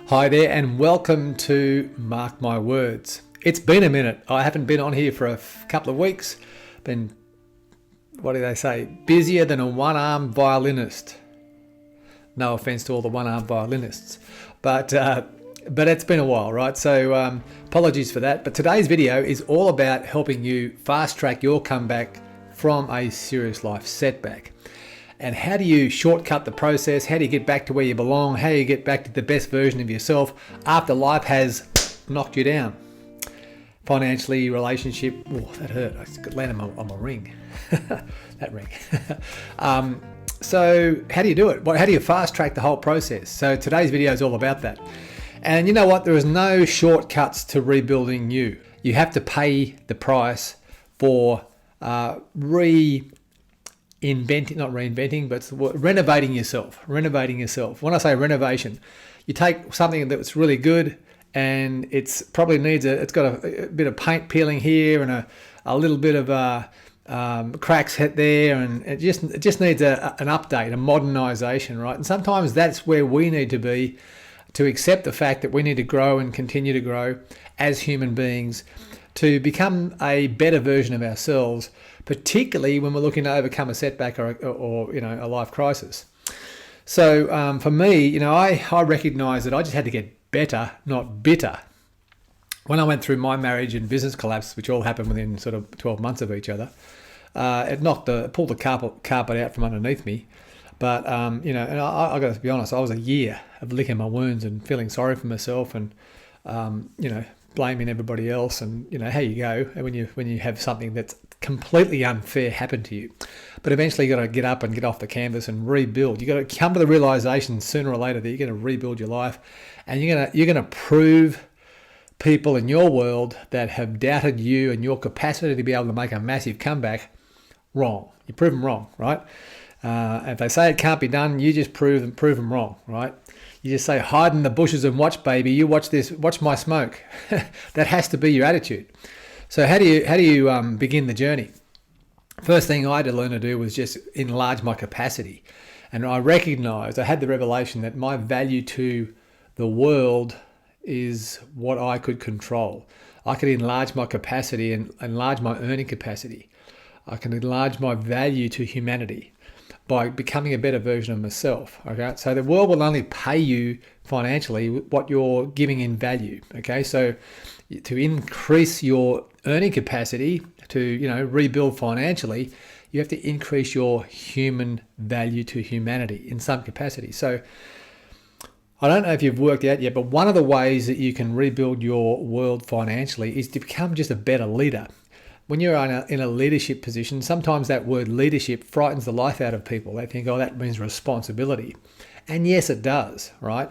Hi there and welcome to Mark My Words. It's been a minute. I haven't been on here for a couple of weeks. Been, what do they say, busier than a one-armed violinist. No offense to all the one-armed violinists, but it's been a while, right? So apologies for that. But today's video is all about helping you fast-track your comeback from a serious life setback. And how do you shortcut the process? How do you get back to where you belong? How do you get back to the best version of yourself after life has knocked you down? Financially, relationship. Oh, that hurt. I landed on my ring. That ring. So how do you do it? How do you fast track the whole process? So today's video is all about that. And you know what? There is no shortcuts to rebuilding you. You have to pay the price for renovating yourself. When I say renovation, you take something that's really good and it's probably it's got a bit of paint peeling here and a little bit of cracks hit there, and it just needs an update, a modernization, right? And sometimes that's where we need to be, to accept the fact that we need to grow and continue to grow as human beings to become a better version of ourselves, particularly when we're looking to overcome a setback or a life crisis. So for me, I recognize that I just had to get better, not bitter. When I went through my marriage and business collapse, which all happened within sort of 12 months of each other, it pulled the carpet out from underneath me. But and I got to be honest, I was a year of licking my wounds and feeling sorry for myself and blaming everybody else, and how you go when you have something that's completely unfair happen to you. But eventually you got to get up and get off the canvas and rebuild. You got to come to the realization sooner or later that you're going to rebuild your life, and you're going to prove people in your world that have doubted you and your capacity to be able to make a massive comeback wrong. You prove them wrong, right? If they say it can't be done, you just prove them wrong, right? You just say, hide in the bushes and watch, baby. You watch this, watch my smoke. That has to be your attitude. So how do you begin the journey? First thing I had to learn to do was just enlarge my capacity. And I had the revelation that my value to the world is what I could control. I could enlarge my capacity and enlarge my earning capacity. I can enlarge my value to humanity by becoming a better version of myself. Okay, so the world will only pay you financially what you're giving in value. Okay, so to increase your earning capacity, to rebuild financially, you have to increase your human value to humanity in some capacity. So I don't know if you've worked out yet, but one of the ways that you can rebuild your world financially is to become just a better leader. When you're in a leadership position, sometimes that word leadership frightens the life out of people. They think, oh, that means responsibility. And yes, it does, right?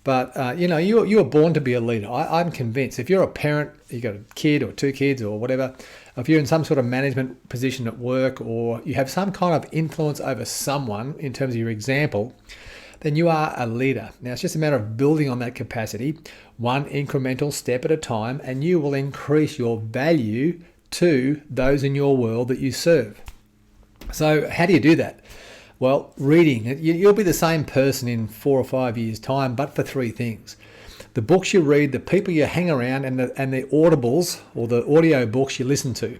But, you're born to be a leader. I'm convinced if you're a parent, you've got a kid or two kids or whatever, if you're in some sort of management position at work, or you have some kind of influence over someone in terms of your example, then you are a leader. Now, it's just a matter of building on that capacity, one incremental step at a time, and you will increase your value to those in your world that you serve. So how do you do that? Well, reading. You'll be the same person in 4 or 5 years' time, but for three things: the books you read, the people you hang around, and the audibles or the audio books you listen to.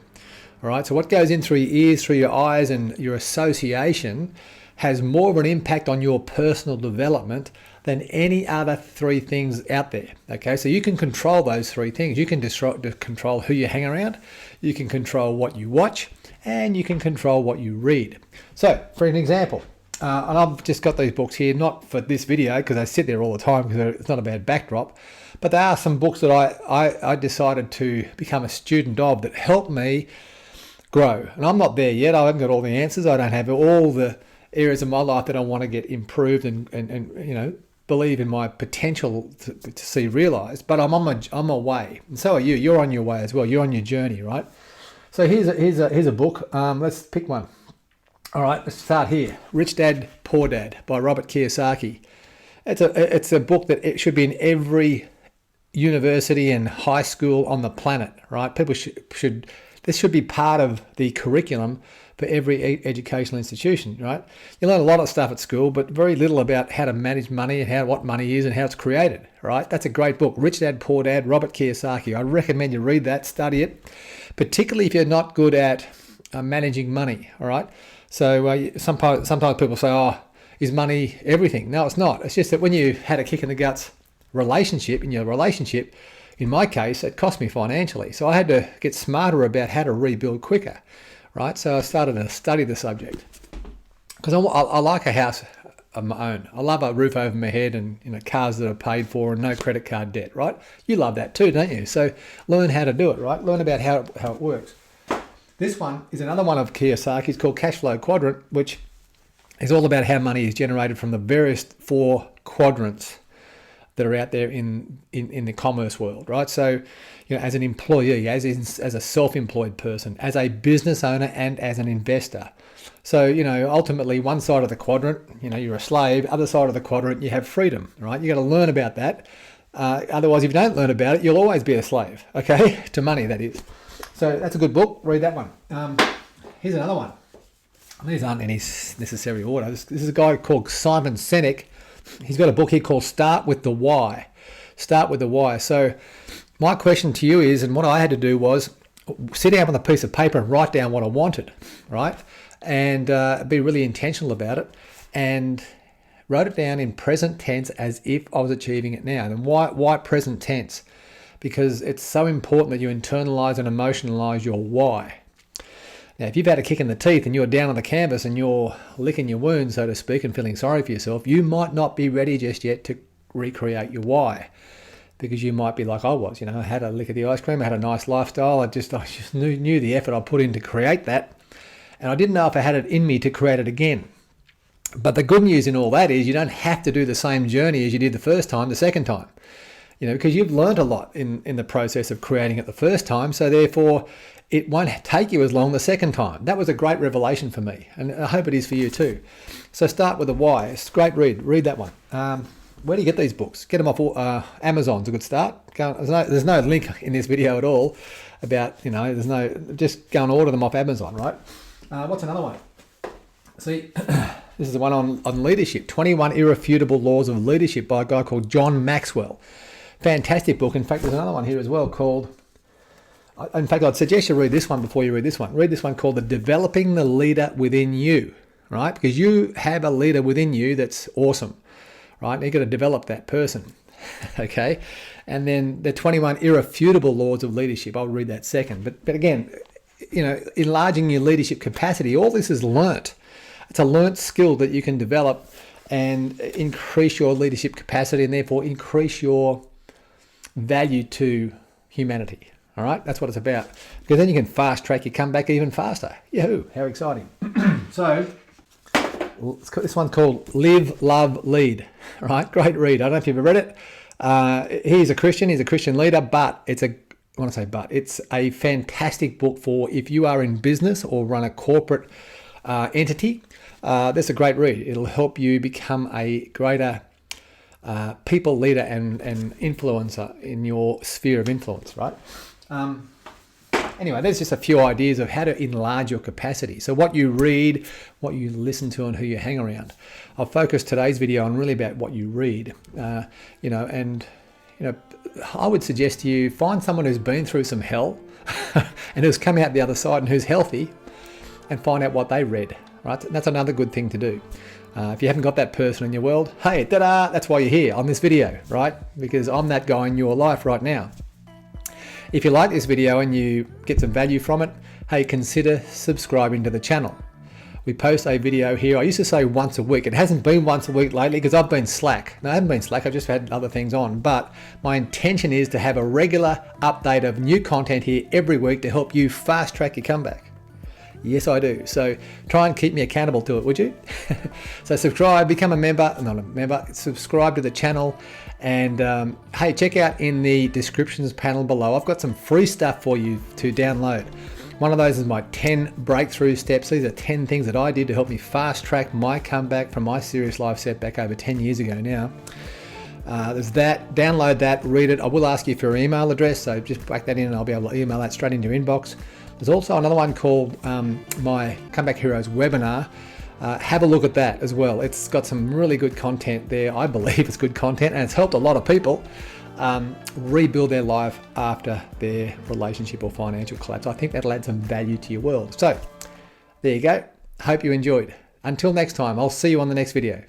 All right. So what goes in through your ears, through your eyes, and your association has more of an impact on your personal development than any other three things out there. Okay, so you can control those three things. You can control who you hang around, you can control what you watch, and you can control what you read. So, for an example, and I've just got these books here, not for this video because they sit there all the time because it's not a bad backdrop, but there are some books that I decided to become a student of that helped me grow. And I'm not there yet. I haven't got all the answers. I don't have all the areas of my life that I want to get improved and believe in my potential to see realized, but I'm on my way, and so are you. You're on your way as well. You're on your journey, right? So here's a book. Let's pick one. All right, let's start here. Rich Dad, Poor Dad by Robert Kiyosaki. It's a book that it should be in every university and high school on the planet, right? People should this should be part of the curriculum for every educational institution, right? You learn a lot of stuff at school, but very little about how to manage money and what money is and how it's created, right? That's a great book, Rich Dad, Poor Dad, Robert Kiyosaki. I recommend you read that, study it, particularly if you're not good at managing money, all right? So sometimes people say, oh, is money everything? No, it's not. It's just that when you had a kick in the guts in your relationship, in my case, it cost me financially. So I had to get smarter about how to rebuild quicker, right? So I started to study the subject because I like a house of my own. I love a roof over my head and cars that are paid for and no credit card debt, right? You love that too, don't you? So learn how to do it, right? Learn about how it works. This one is another one of Kiyosaki's called Cash Flow Quadrant, which is all about how money is generated from the various 4 quadrants that are out there in the commerce world, right? So, as an employee, as a self-employed person, as a business owner, and as an investor. So, ultimately, one side of the quadrant, you're a slave. Other side of the quadrant, you have freedom, right? You got to learn about that. Otherwise, if you don't learn about it, you'll always be a slave, okay? To money, that is. So that's a good book. Read that one. Here's another one. These aren't any necessary order. This is a guy called Simon Sinek. He's got a book here called Start with the Why. Start with the Why. So my question to you is, and what I had to do was sit down with a piece of paper and write down what I wanted, right? And be really intentional about it. And wrote it down in present tense as if I was achieving it now. And why present tense? Because it's so important that you internalize and emotionalize your why. Now, if you've had a kick in the teeth and you're down on the canvas and you're licking your wounds, so to speak, and feeling sorry for yourself, you might not be ready just yet to recreate your why. Because you might be like I was, I had a lick of the ice cream, I had a nice lifestyle, I just knew the effort I put in to create that. And I didn't know if I had it in me to create it again. But the good news in all that is you don't have to do the same journey as you did the first time, the second time. Because you've learned a lot in the process of creating it the first time, so therefore it won't take you as long the second time. That was a great revelation for me, and I hope it is for you too. So Start with the Why. It's a great read. Read that one. Where do you get these books? Get them off Amazon's a good start. There's no link in this video at all about, just go and order them off Amazon, right? What's another one? See, this is the one on leadership, 21 Irrefutable Laws of Leadership by a guy called John Maxwell. Fantastic book. In fact, there's another one here as well called, in fact, I'd suggest you read this one before you read this one. Read this one called Developing the Leader Within You, right? Because you have a leader within you that's awesome, right? And you've got to develop that person, okay? And then the 21 Irrefutable Laws of Leadership. I'll read that second. But again, enlarging your leadership capacity, all this is learnt. It's a learnt skill that you can develop and increase your leadership capacity and therefore increase your value to humanity. All right, that's what it's about. Because then you can fast track your comeback even faster. Yahoo! How exciting! So this one's called Live, Love, Lead. All right, great read. I don't know if you've ever read it. He's a Christian. He's a Christian leader, but it's a fantastic book for if you are in business or run a corporate entity. That's a great read. It'll help you become a greater people leader and influencer in your sphere of influence, right? Anyway, there's just a few ideas of how to enlarge your capacity. So what you read, what you listen to, and who you hang around. I'll focus today's video on really about what you read, I would suggest to you find someone who's been through some hell and who's come out the other side and who's healthy and find out what they read, right? That's another good thing to do. If you haven't got that person in your world, hey, ta-da, that's why you're here on this video, right? Because I'm that guy in your life right now. If you like this video and you get some value from it, hey, consider subscribing to the channel. We post a video here. I used to say once a week. It hasn't been once a week lately because I've been slack. No, I haven't been slack. I've just had other things on. But my intention is to have a regular update of new content here every week to help you fast track your comeback. Yes, I do. So try and keep me accountable to it, would you? So subscribe, become a member, not a member, subscribe to the channel. And hey, check out in the descriptions panel below. I've got some free stuff for you to download. One of those is my 10 breakthrough steps. These are 10 things that I did to help me fast track my comeback from my serious life setback over 10 years ago now. There's that. Download that, read it. I will ask you for your email address, so just whack that in and I'll be able to email that straight into your inbox. There's also another one called my Comeback Heroes webinar. Have a look at that as well. It's got some really good content there. I believe it's good content, and it's helped a lot of people rebuild their life after their relationship or financial collapse. I think that'll add some value to your world. So there you go. Hope you enjoyed. Until next time, I'll see you on the next video.